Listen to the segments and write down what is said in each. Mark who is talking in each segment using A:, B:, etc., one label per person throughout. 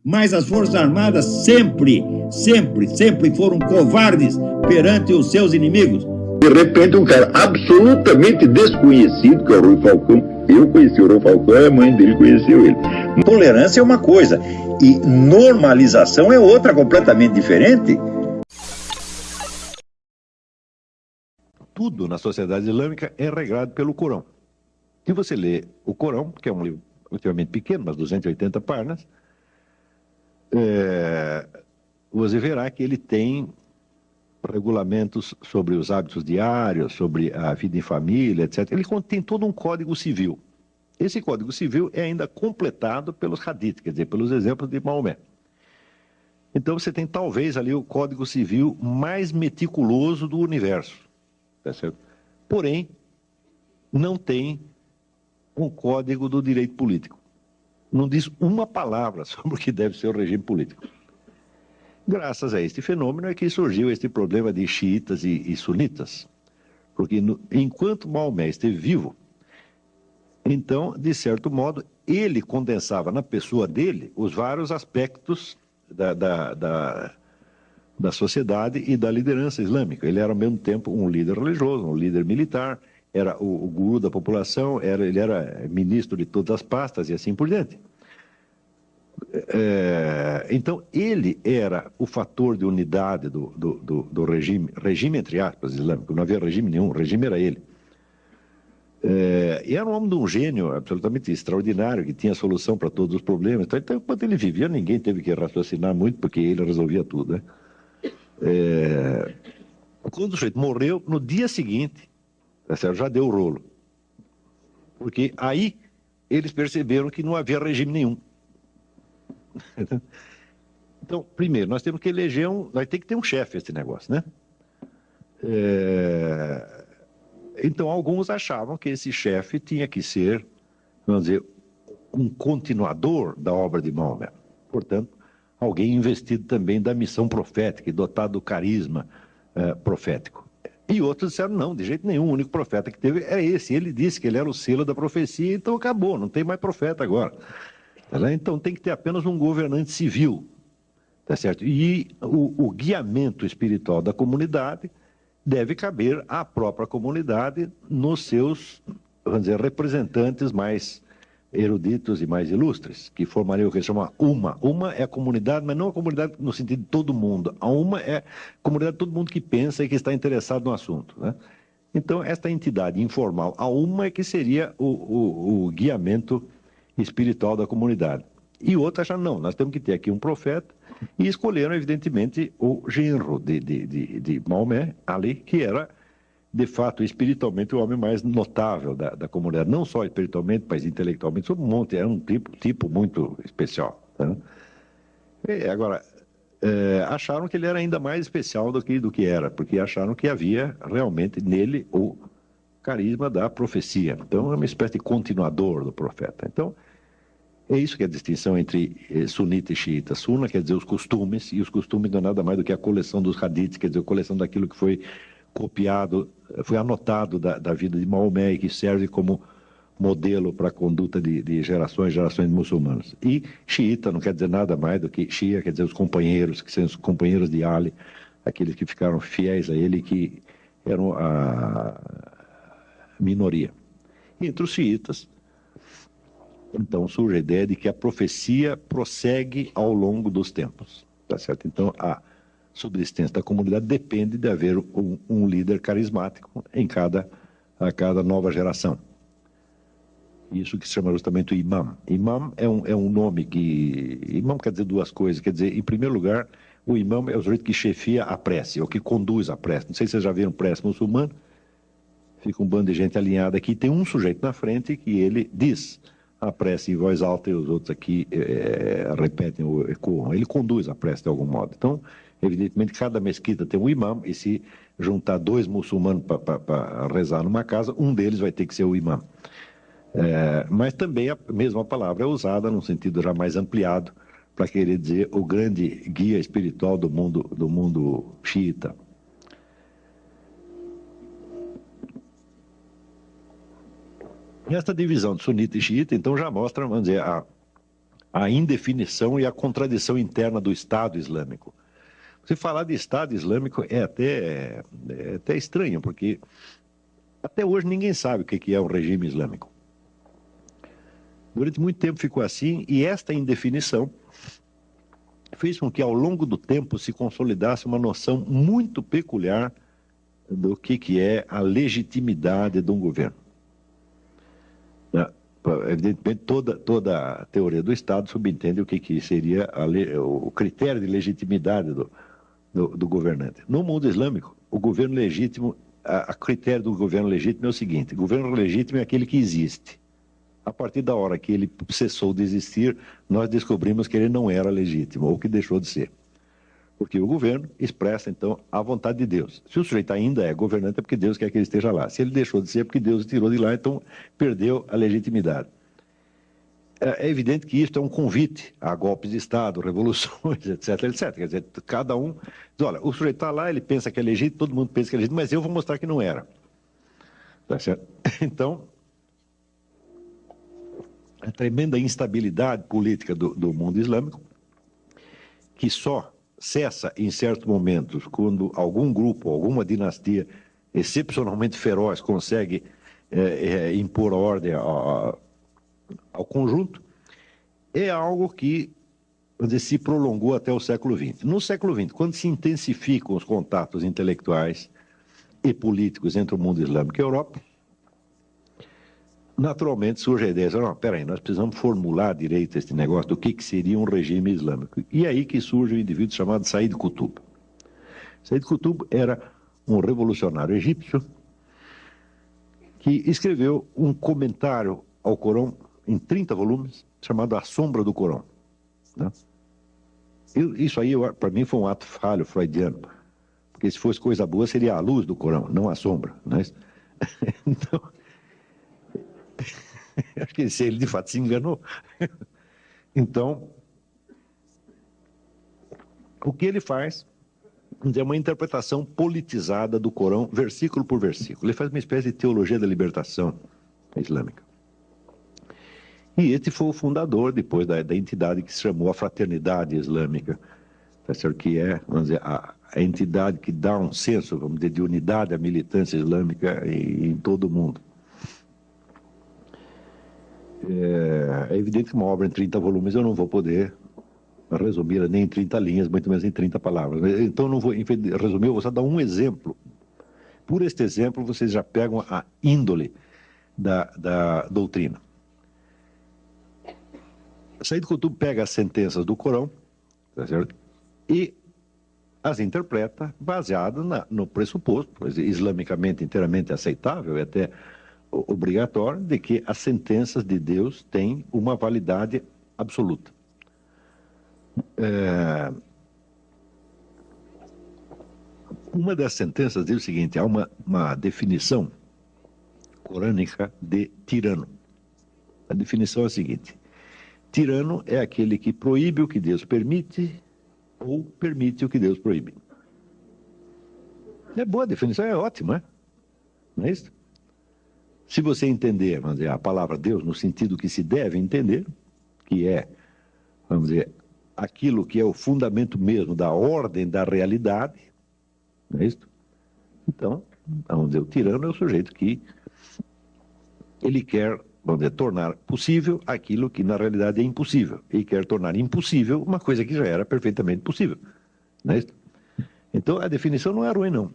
A: Mas as Forças Armadas sempre foram covardes perante os seus inimigos.
B: De repente, um cara absolutamente desconhecido, que é o Rui Falcão, eu conheci o Rui Falcão e a mãe dele conheceu ele. Tolerância é uma coisa e normalização é outra completamente diferente.
C: Tudo na sociedade islâmica é regrado pelo Corão. Se você lê o Corão, que é um livro relativamente pequeno, mas 280 páginas, você verá que ele tem regulamentos sobre os hábitos diários, sobre a vida em família, etc. Ele contém todo um código civil. Esse código civil é ainda completado pelos hadiths, quer dizer, pelos exemplos de Maomé. Então você tem talvez ali o código civil mais meticuloso do universo. Tá certo? Porém, não tem um código do direito político. Não diz uma palavra sobre o que deve ser o regime político. Graças a este fenômeno é que surgiu este problema de xiitas e sunitas. Porque enquanto Maomé esteve vivo, então, de certo modo, ele condensava na pessoa dele os vários aspectos da sociedade e da liderança islâmica. Ele era, ao mesmo tempo, um líder religioso, um líder militar, era o guru da população, ele era ministro de todas as pastas e assim por diante. Então, ele era o fator de unidade do regime entre aspas, islâmico. Não havia regime nenhum, o regime era ele. E era um homem de um gênio absolutamente extraordinário, que tinha solução para todos os problemas. Então, enquanto ele vivia, ninguém teve que raciocinar muito, porque ele resolvia tudo, né? Quando o sujeito morreu, no dia seguinte, já deu o rolo. Porque aí eles perceberam que não havia regime nenhum. Então, primeiro, nós temos que eleger vai ter que ter um chefe esse negócio, né? Então, alguns achavam que esse chefe tinha que ser, vamos dizer, um continuador da obra de Maomé. Portanto, alguém investido também da missão profética e dotado do carisma profético. E outros disseram, não, de jeito nenhum, o único profeta que teve é esse. Ele disse que ele era o selo da profecia, então acabou, não tem mais profeta agora. Então tem que ter apenas um governante civil, tá certo? E o guiamento espiritual da comunidade deve caber à própria comunidade nos seus, vamos dizer, representantes mais eruditos e mais ilustres, que formariam o que se chama Uma. Uma é a comunidade, mas não a comunidade no sentido de todo mundo. A Uma é a comunidade de todo mundo que pensa e que está interessado no assunto, né? Então, esta entidade informal, a Uma, é que seria o guiamento espiritual da comunidade. E outros acharam, não, nós temos que ter aqui um profeta, e escolheram, evidentemente, o genro de Maomé, Ali, que era, de fato, espiritualmente, o homem mais notável da comunidade. Não só espiritualmente, mas intelectualmente, sobre um monte, era um tipo muito especial. Tá? Agora, acharam que ele era ainda mais especial do que era, porque acharam que havia realmente nele o carisma da profecia. Então, é uma espécie de continuador do profeta. Então, é isso que é a distinção entre sunita e xiita. Sunna quer dizer os costumes, e os costumes não é nada mais do que a coleção dos hadiths, quer dizer, a coleção daquilo que foi copiado, foi anotado da vida de Maomé e que serve como modelo para a conduta de gerações e gerações de muçulmanos. E xiita não quer dizer nada mais do que Shia, quer dizer os companheiros, que são os companheiros de Ali, aqueles que ficaram fiéis a ele, que eram a minoria. E entre os xiitas, então surge a ideia de que a profecia prossegue ao longo dos tempos, tá certo? Então a subsistência da comunidade depende de haver um líder carismático a cada nova geração. Isso que se chama justamente o imam. Imam é um nome que... Imam quer dizer duas coisas. Quer dizer, em primeiro lugar, o imam é o sujeito que chefia a prece, ou que conduz a prece. Não sei se vocês já viram prece muçulmana. Fica um bando de gente alinhada aqui. Tem um sujeito na frente que ele diz a prece em voz alta e os outros aqui repetem ou ecoam. Ele conduz a prece de algum modo. Então, evidentemente, cada mesquita tem um imam, e se juntar dois muçulmanos para rezar numa casa, um deles vai ter que ser o imam. Mas também a mesma palavra é usada num sentido já mais ampliado para querer dizer o grande guia espiritual do mundo xiita. Esta divisão de sunita e xiita, então, já mostra, vamos dizer, a indefinição e a contradição interna do Estado Islâmico. Você falar de Estado Islâmico é até estranho, porque até hoje ninguém sabe o que é um regime islâmico. Durante muito tempo ficou assim, e esta indefinição fez com que ao longo do tempo se consolidasse uma noção muito peculiar do que é a legitimidade de um governo. Evidentemente, toda a teoria do Estado subentende o que seria o critério de legitimidade do governante. No mundo islâmico, o governo legítimo, a critério do governo legítimo é o seguinte: o governo legítimo é aquele que existe. A partir da hora que ele cessou de existir, nós descobrimos que ele não era legítimo, ou que deixou de ser. Porque o governo expressa, então, a vontade de Deus. Se o sujeito ainda é governante, é porque Deus quer que ele esteja lá. Se ele deixou de ser, é porque Deus o tirou de lá, então perdeu a legitimidade. É evidente que isso é um convite a golpes de Estado, revoluções, etc, etc. Quer dizer, cada um diz, olha, o sujeito está lá, ele pensa que é legítimo, todo mundo pensa que é legítimo, mas eu vou mostrar que não era. Tá certo? Então, a tremenda instabilidade política do mundo islâmico, que só cessa em certos momentos quando algum grupo, alguma dinastia excepcionalmente feroz consegue impor a ordem ao conjunto, é algo que, vamos dizer, se prolongou até o século XX. No século XX, quando se intensificam os contatos intelectuais e políticos entre o mundo islâmico e a Europa, naturalmente surge a ideia de, não, peraí, nós precisamos formular direito este negócio do que seria um regime islâmico. E é aí que surge o indivíduo chamado Said Qutb. Said Qutb era um revolucionário egípcio que escreveu um comentário ao Corão em 30 volumes, chamado A Sombra do Corão. Né? Isso aí, para mim, foi um ato falho freudiano, porque se fosse coisa boa, seria a luz do Corão, não a sombra. Né? Então, acho que ele de fato se enganou. Então, o que ele faz é uma interpretação politizada do Corão, versículo por versículo. Ele faz uma espécie de teologia da libertação islâmica. E este foi o fundador, depois, da entidade que se chamou a Fraternidade Islâmica, que é, vamos dizer, a entidade que dá um senso, vamos dizer, de unidade à militância islâmica em todo o mundo. É evidente que uma obra em 30 volumes eu não vou poder resumir nem em 30 linhas, muito menos em 30 palavras. Então, não vou resumir, eu vou só dar um exemplo. Por este exemplo, vocês já pegam a índole da doutrina. Said Qutb pega as sentenças do Corão, tá certo? E as interpreta baseado no pressuposto, islamicamente inteiramente aceitável e até obrigatório, de que as sentenças de Deus têm uma validade absoluta. Uma das sentenças diz o seguinte: há uma definição corânica de tirano. A definição é a seguinte: tirano é aquele que proíbe o que Deus permite ou permite o que Deus proíbe. É boa a definição, é ótima, não é isso? Se você entender, vamos dizer, a palavra Deus no sentido que se deve entender, que é, vamos dizer, aquilo que é o fundamento mesmo da ordem da realidade, não é isso? Então, vamos dizer, o tirano é o sujeito que ele quer, vamos dizer, tornar possível aquilo que na realidade é impossível. Ele quer tornar impossível uma coisa que já era perfeitamente possível, não é isso? Então, a definição não é ruim, não.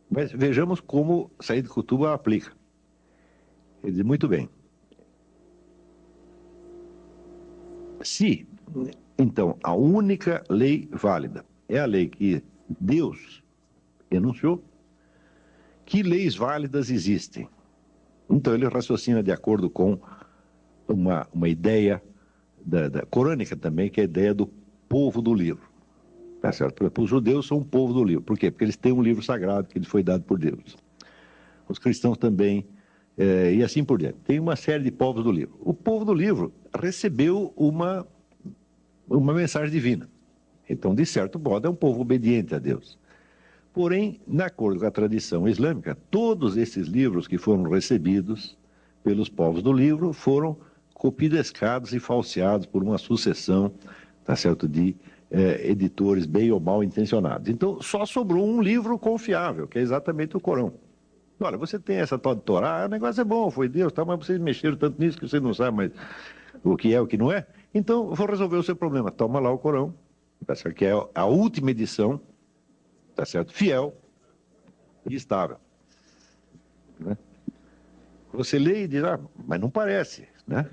C: Mas vejamos como Said Qutb a aplica. Ele diz, muito bem. Se, então, a única lei válida é a lei que Deus enunciou, que leis válidas existem? Então ele raciocina de acordo com uma ideia da corânica também, que é a ideia do povo do livro. Tá certo? Por exemplo, os judeus são o povo do livro. Por quê? Porque eles têm um livro sagrado que lhes foi dado por Deus. Os cristãos também, e assim por diante. Tem uma série de povos do livro. O povo do livro recebeu uma mensagem divina. Então, de certo modo, é um povo obediente a Deus. Porém, de acordo com a tradição islâmica, todos esses livros que foram recebidos pelos povos do livro foram copidescados e falseados por uma sucessão, tá certo, de editores bem ou mal intencionados. Então, só sobrou um livro confiável, que é exatamente o Corão. Olha, você tem essa tal de Torá, o negócio é bom, foi Deus, tá, mas vocês mexeram tanto nisso que você não sabe mais o que é, o que não é. Então, vou resolver o seu problema. Toma lá o Corão, tá certo, que é a última edição, tá certo, fiel e estável. Né? Você lê e diz, mas não parece, né?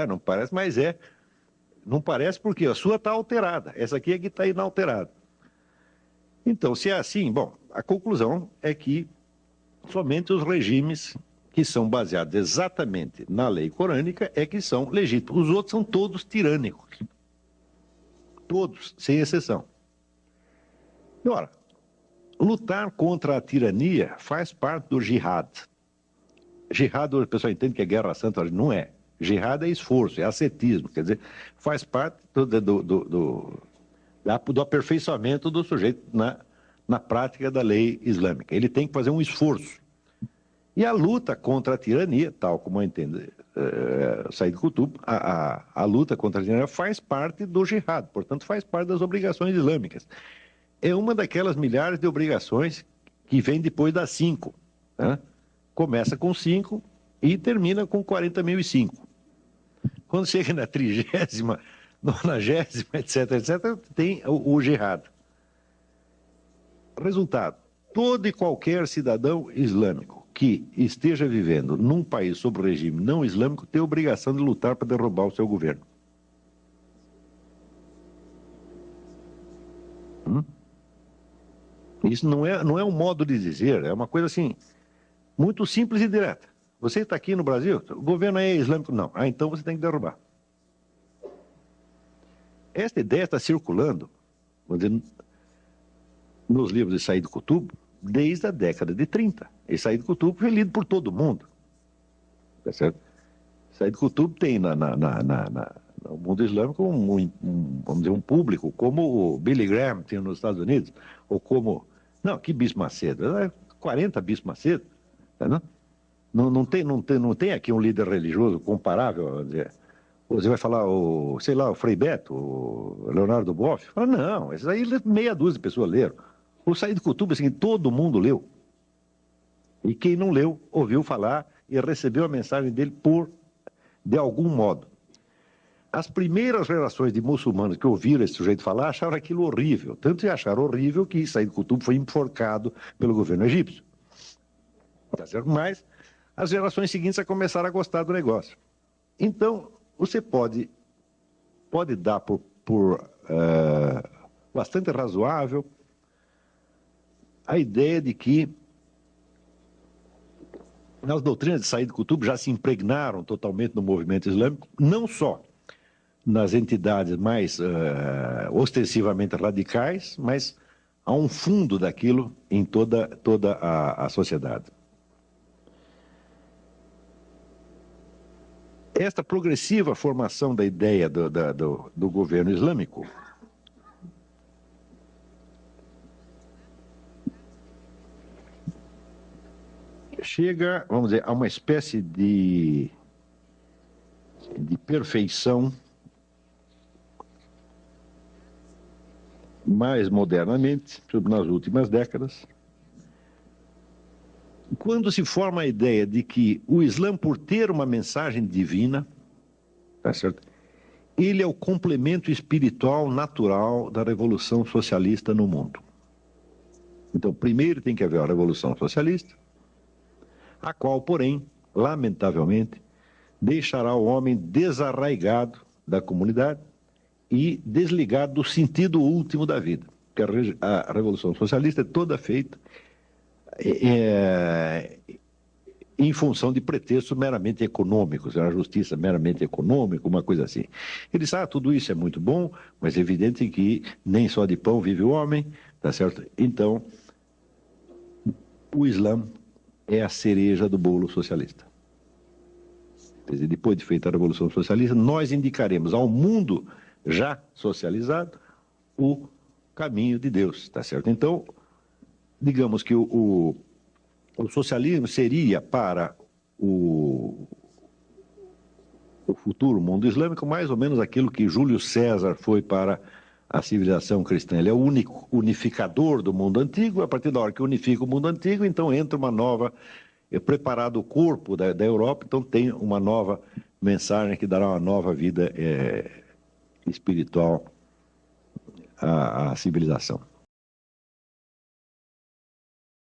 C: Não parece, mas é. Não parece porque a sua está alterada. Essa aqui é que está inalterada. Então, se é assim, bom, a conclusão é que somente os regimes que são baseados exatamente na lei corânica é que são legítimos. Os outros são todos tirânicos. Todos, sem exceção. Ora, lutar contra a tirania faz parte do jihad. Jihad, o pessoal entende que é guerra santa, não é. Jihad é esforço, é ascetismo, quer dizer, faz parte do aperfeiçoamento do sujeito na prática da lei islâmica. Ele tem que fazer um esforço. E a luta contra a tirania, tal como entende Said Qutb, a luta contra a tirania faz parte do jihad, portanto faz parte das obrigações islâmicas. É uma daquelas milhares de obrigações que vem depois das 5. Né? Começa com 5 e termina com 40.005. Quando chega na 30ª, 90ª, etc., tem o jihad. Resultado, todo e qualquer cidadão islâmico que esteja vivendo num país sob regime não islâmico tem a obrigação de lutar para derrubar o seu governo. Isso não é um modo de dizer, é uma coisa assim, muito simples e direta. Você está aqui no Brasil, o governo é islâmico? Não. Então você tem que derrubar. Esta ideia está circulando, vamos dizer, nos livros de Said Qutb desde a década de 30. E Said Qutb foi lido por todo mundo. Tá certo? Said Qutb tem no mundo islâmico vamos dizer, um público, como o Billy Graham tinha nos Estados Unidos, ou como... Não, que Bispo Macedo? 40 Bispo Macedo. Tá, não tem aqui um líder religioso comparável, dizer, você vai falar, o Frei Beto, o Leonardo Boff, fala, não, esses aí meia dúzia de pessoas leram. O Said Qutb, assim, todo mundo leu. E quem não leu, ouviu falar e recebeu a mensagem dele de algum modo. As primeiras gerações de muçulmanos que ouviram esse sujeito falar acharam aquilo horrível. Tanto que acharam horrível que Said Qutb foi enforcado pelo governo egípcio. Tá certo? Mas as gerações seguintes já começaram a gostar do negócio. Então, você pode dar por bastante razoável a ideia de que as doutrinas de Said Qutb já se impregnaram totalmente no movimento islâmico, não só nas entidades mais ostensivamente radicais, mas há um fundo daquilo em toda a sociedade. Esta progressiva formação da ideia do governo islâmico chega, vamos dizer, a uma espécie de perfeição mais modernamente, nas últimas décadas, quando se forma a ideia de que o Islã, por ter uma mensagem divina, tá certo? Ele é o complemento espiritual natural da revolução socialista no mundo. Então, primeiro tem que haver a revolução socialista, a qual, porém, lamentavelmente, deixará o homem desarraigado da comunidade e desligado do sentido último da vida. Porque a revolução socialista é toda feita em função de pretextos meramente econômicos, a justiça meramente econômica, uma coisa assim. Ele diz, tudo isso é muito bom, mas é evidente que nem só de pão vive o homem, tá certo? Então, o Islã é a cereja do bolo socialista. Quer dizer, depois de feita a Revolução Socialista, nós indicaremos ao mundo já socializado o caminho de Deus, tá certo? Então, digamos que o socialismo seria para o o futuro mundo islâmico, mais ou menos aquilo que Júlio César foi para a civilização cristã. Ele é o único unificador do mundo antigo. A partir da hora que unifica o mundo antigo, então entra uma nova, preparado o corpo da Europa, então tem uma nova mensagem que dará uma nova vida espiritual à civilização.